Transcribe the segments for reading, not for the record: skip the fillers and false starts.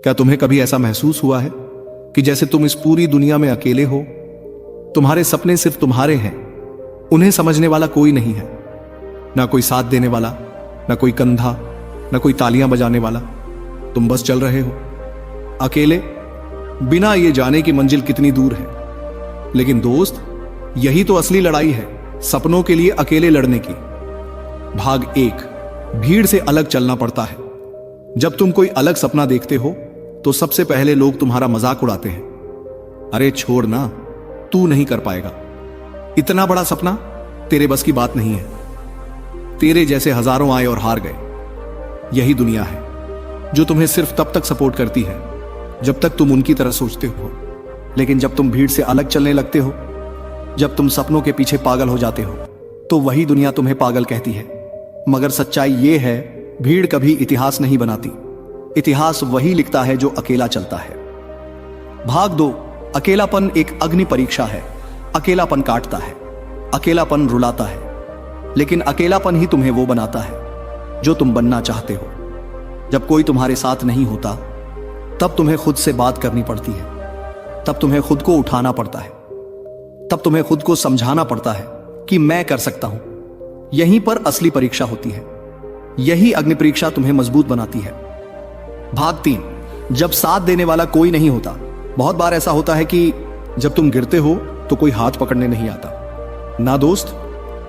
क्या तुम्हें कभी ऐसा महसूस हुआ है कि जैसे तुम इस पूरी दुनिया में अकेले हो? तुम्हारे सपने सिर्फ तुम्हारे हैं, उन्हें समझने वाला कोई नहीं है, ना कोई साथ देने वाला, ना कोई कंधा, ना कोई तालियां बजाने वाला। तुम बस चल रहे हो अकेले, बिना ये जाने कि मंजिल कितनी दूर है। लेकिन दोस्त, यही तो असली लड़ाई है, सपनों के लिए अकेले लड़ने की। भाग 1, भीड़ से अलग चलना पड़ता है। जब तुम कोई अलग सपना देखते हो तो सबसे पहले लोग तुम्हारा मजाक उड़ाते हैं। अरे छोड़ ना, तू नहीं कर पाएगा, इतना बड़ा सपना तेरे बस की बात नहीं है। तेरे जैसे हजारों आए और हार गए। यही दुनिया है जो तुम्हें सिर्फ तब तक सपोर्ट करती है जब तक तुम उनकी तरह सोचते हो। लेकिन जब तुम भीड़ से अलग चलने लगते हो, जब तुम सपनों के पीछे पागल हो जाते हो, तो वही दुनिया तुम्हें पागल कहती है। मगर सच्चाई यह है, भीड़ कभी इतिहास नहीं बनाती, इतिहास वही लिखता है जो अकेला चलता है। भाग 2, अकेलापन एक अग्नि परीक्षा है। अकेलापन काटता है, अकेलापन रुलाता है, लेकिन अकेलापन ही तुम्हें वो बनाता है जो तुम बनना चाहते हो। जब कोई तुम्हारे साथ नहीं होता, तब तुम्हें खुद से बात करनी पड़ती है, तब तुम्हें खुद को उठाना पड़ता है, तब तुम्हें खुद को समझाना पड़ता है कि मैं कर सकता हूं। यहीं पर असली परीक्षा होती है, यही अग्नि परीक्षा तुम्हें मजबूत बनाती है। भाग 3, जब साथ देने वाला कोई नहीं होता। बहुत बार ऐसा होता है कि जब तुम गिरते हो तो कोई हाथ पकड़ने नहीं आता, ना दोस्त,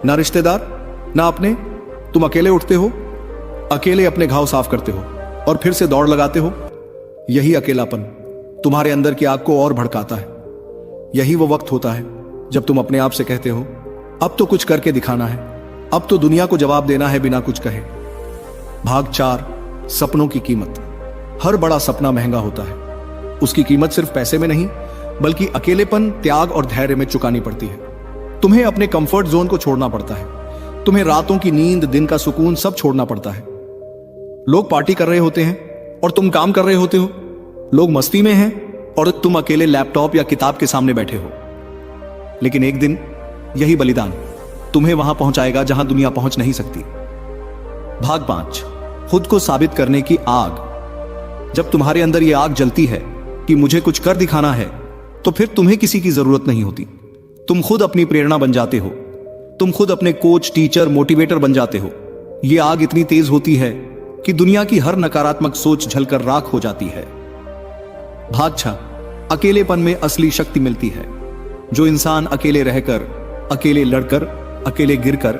ना रिश्तेदार, ना अपने। तुम अकेले उठते हो, अकेले अपने घाव साफ करते हो और फिर से दौड़ लगाते हो। यही अकेलापन तुम्हारे अंदर की आग को और भड़काता है। यही वो वक्त होता है जब तुम अपने आप से कहते हो, अब तो कुछ करके दिखाना है, अब तो दुनिया को जवाब देना है बिना कुछ कहे। भाग 4, सपनों की कीमत। हर बड़ा सपना महंगा होता है। उसकी कीमत सिर्फ पैसे में नहीं, बल्कि अकेलेपन, त्याग और धैर्य में चुकानी पड़ती है। तुम्हें अपने कंफर्ट जोन को छोड़ना पड़ता है। तुम्हें रातों की नींद, दिन का सुकून सब छोड़ना पड़ता है। लोग पार्टी कर रहे होते हैं और तुम काम कर रहे होते हो। लोग मस्ती में हैं और तुम अकेले लैपटॉप या किताब के सामने बैठे हो। लेकिन एक दिन यही बलिदान तुम्हें वहां पहुंचाएगा जहां दुनिया पहुंच नहीं सकती। भाग 5, खुद को साबित करने की आग। जब तुम्हारे अंदर यह आग जलती है कि मुझे कुछ कर दिखाना है, तो फिर तुम्हें किसी की जरूरत नहीं होती। तुम खुद अपनी प्रेरणा बन जाते हो। तुम खुद अपने कोच, टीचर, मोटिवेटर बन जाते हो। यह आग इतनी तेज होती है कि दुनिया की हर नकारात्मक सोच जलकर राख हो जाती है। भाग 6, अकेलेपन में असली शक्ति मिलती है। जो इंसान अकेले रहकर, अकेले लड़कर, अकेले गिरकर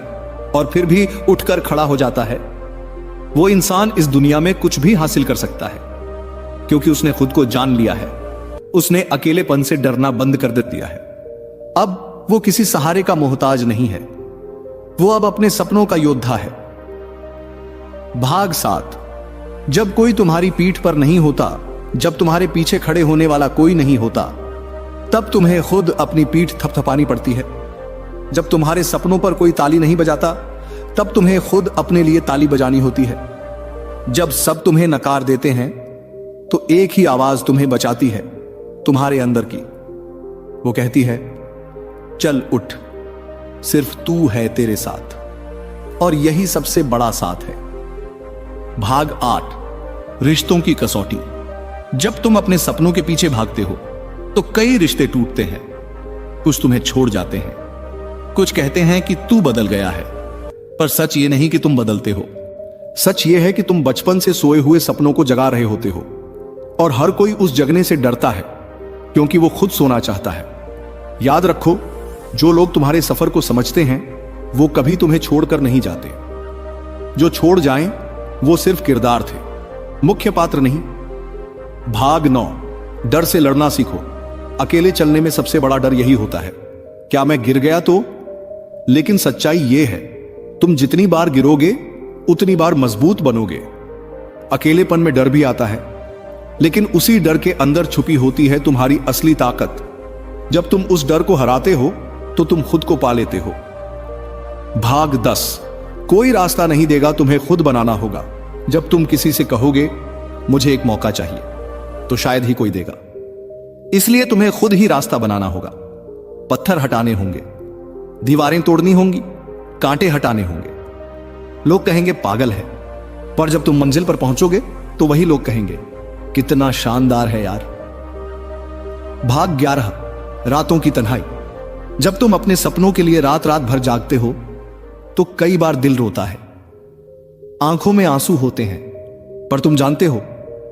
और फिर भी उठकर खड़ा हो जाता है, वो इंसान इस दुनिया में कुछ भी हासिल कर सकता है, क्योंकि उसने खुद को जान लिया है। उसने अकेलेपन से डरना बंद कर दिया है। अब वो किसी सहारे का मोहताज नहीं है, वो अब अपने सपनों का योद्धा है। भाग 7, जब कोई तुम्हारी पीठ पर नहीं होता, जब तुम्हारे पीछे खड़े होने वाला कोई नहीं होता, तब तुम्हें खुद अपनी पीठ थपथपानी पड़ती है। जब तुम्हारे सपनों पर कोई ताली नहीं बजाता, तब तुम्हें खुद अपने लिए ताली बजानी होती है। जब सब तुम्हें नकार देते हैं, तो एक ही आवाज तुम्हें बचाती है, तुम्हारे अंदर की। वो कहती है, चल उठ, सिर्फ तू है तेरे साथ। और यही सबसे बड़ा साथ है। भाग 8, रिश्तों की कसौटी। जब तुम अपने सपनों के पीछे भागते हो, तो कई रिश्ते टूटते हैं। कुछ तुम्हें छोड़ जाते हैं, कुछ कहते हैं कि तू बदल गया है, पर सच ये नहीं कि तुम बदलते हो। सच ये है कि तुम बचपन से सोए हुए सपनों को जगा रहे होते हो, और हर कोई उस जगने से डरता है, क्योंकि वो खुद सोना चाहता है। याद रखो, जो लोग तुम्हारे सफर को समझते हैं, वो कभी तुम्हें छोड़कर नहीं जाते। जो छोड़ जाएं, वो सिर्फ किरदार थे, मुख्य पात्र नहीं। भाग 9, डर से लड़ना सीखो। अकेले चलने में सबसे बड़ा डर यही होता है, क्या मैं गिर गया तो? लेकिन सच्चाई यह है, तुम जितनी बार गिरोगे उतनी बार मजबूत बनोगे। अकेलेपन में डर भी आता है, लेकिन उसी डर के अंदर छुपी होती है तुम्हारी असली ताकत। जब तुम उस डर को हराते हो, तो तुम खुद को पा लेते हो। भाग 10, कोई रास्ता नहीं देगा, तुम्हें खुद बनाना होगा। जब तुम किसी से कहोगे मुझे एक मौका चाहिए, तो शायद ही कोई देगा। इसलिए तुम्हें खुद ही रास्ता बनाना होगा। पत्थर हटाने होंगे, दीवारें तोड़नी होंगी, कांटे हटाने होंगे। लोग कहेंगे पागल है, पर जब तुम मंजिल पर पहुंचोगे तो वही लोग कहेंगे कितना शानदार है यार। भाग 11, रातों की तन्हाई। जब तुम अपने सपनों के लिए रात रात भर जागते हो तो कई बार दिल रोता है, आंखों में आंसू होते हैं, पर तुम जानते हो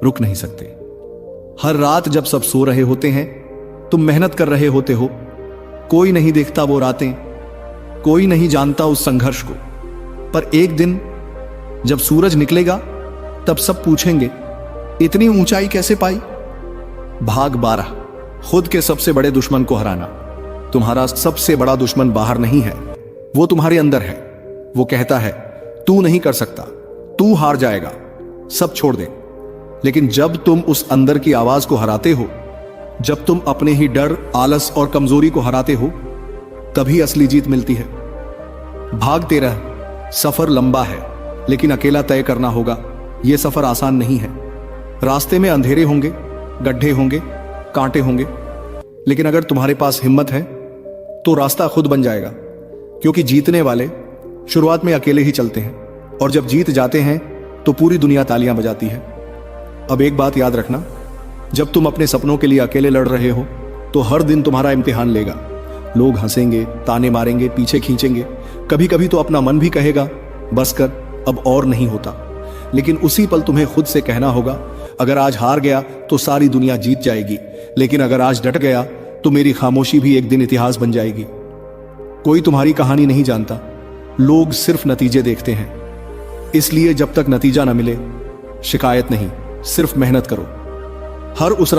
रुक नहीं सकते। हर रात जब सब सो रहे होते हैं, तुम मेहनत कर रहे होते हो, कोई नहीं देखता वो रातें, कोई नहीं जानता उस संघर्ष को। पर एक दिन जब सूरज निकलेगा तब सब पूछेंगे इतनी ऊंचाई कैसे पाई। भाग 12, खुद के सबसे बड़े दुश्मन को हराना। तुम्हारा सबसे बड़ा दुश्मन बाहर नहीं है, वो तुम्हारे अंदर है। वो कहता है तू नहीं कर सकता, तू हार जाएगा, सब छोड़ दे। लेकिन जब तुम उस अंदर की आवाज को हराते हो, जब तुम अपने ही डर, आलस और कमजोरी को हराते हो, तभी असली जीत मिलती है। भाग 13, सफर लंबा है लेकिन अकेला तय करना होगा। यह सफर आसान नहीं है। रास्ते में अंधेरे होंगे, गड्ढे होंगे, कांटे होंगे, लेकिन अगर तुम्हारे पास हिम्मत है तो रास्ता खुद बन जाएगा। क्योंकि जीतने वाले शुरुआत में अकेले ही चलते हैं, और जब जीत जाते हैं तो पूरी दुनिया तालियां बजाती है। अब एक बात याद रखना, जब तुम अपने सपनों के लिए अकेले लड़ रहे हो तो हर दिन तुम्हारा इम्तिहान लेगा। लोग हंसेंगे, ताने मारेंगे, पीछे खींचेंगे, कभी कभी तो अपना मन भी कहेगा बस कर, अब और नहीं होता। लेकिन उसी पल तुम्हें खुद से कहना होगा, अगर आज हार गया तो सारी दुनिया जीत जाएगी, लेकिन अगर आज डट गया तो मेरी खामोशी भी एक दिन इतिहास बन जाएगी। कोई तुम्हारी कहानी नहीं जानता, लोग सिर्फ नतीजे देखते हैं। इसलिए जब तक नतीजा न मिले, शिकायत नहीं, सिर्फ मेहनत करो। हर उस